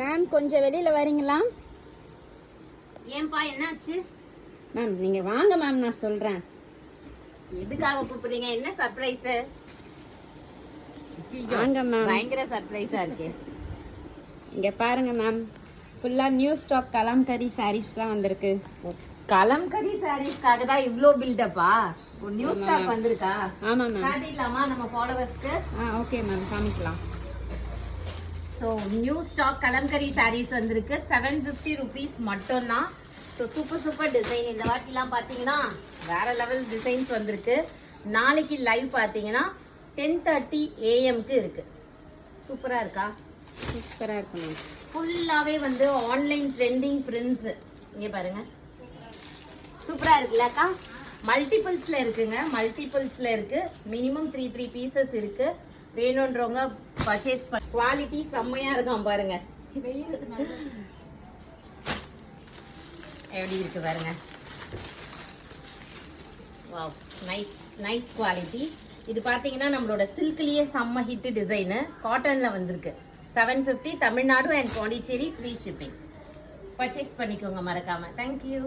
Ma'am கொஞ்சம் வெளியில வரீங்களா? ஏன்பா என்னாச்சு? மேம் நீங்க வாங்க மேம், நான் சொல்றேன். எதுக்காக கூப்பிடுறீங்க? என்ன சர்ப்ரைஸ்? வாங்க மேம். பயங்கர சர்ப்ரைஸா இருக்கே. இங்க பாருங்க மேம், ஃபுல்லா நியூ ஸ்டாக் கலம்கரி சாரீஸ் தான் வந்திருக்கு. கலம்கரி சாரீஸ்க்காக தான் இவ்ளோ பில்டப்பா? நியூ ஸ்டாக் வந்திருக்கா? ஆமா மேம். காட்டிடலாமா நம்ம ஃபாலோவர்ஸ்க்கு? ஓகே மேம், காமிக்கலாம். So new stock Kalamkari sarees வந்திருக்கு. 750 rupees மட்டும் தான். So super design. இந்த வாட்டிலாம் பார்த்தீங்கன்னா வேற லெவல் டிசைன்ஸ் வந்திருக்கு. நாளைக்கு லைவ் பார்த்தீங்கன்னா 10:30 AM இருக்கு. சூப்பரா இருக்கா? சூப்பரா இருக்கு மேம். ஃபுல்லாவே வந்து ஆன்லைன் ட்ரெண்டிங் பிரிண்ட்ஸ். இங்க பாருங்க, சூப்பரா இருக்குல்லக்கா. மல்டிபிள்ஸ்ல இருக்குங்க, மல்டிபிள்ஸ்ல இருக்கு. மினிமம் 3 பீசஸ் இருக்கு. வேணும்ன்றவங்க பர்ச்சேஸ் பண்ண. குவாலிட்டி செம்மையா இருக்கும் பாருங்க. எப்படி இருக்கு பாருங்க. Wow, nice quality. இது பாத்தீங்கன்னா நம்மளோட சில்க்லயே செம்ம ஹிட் டிசைனு. காட்டன்ல வந்திருக்கு. 750 Tamil Nadu and Pondicherry free shipping. Purchase பண்ணிக்கோங்க மறக்காம. தேங்க்யூ.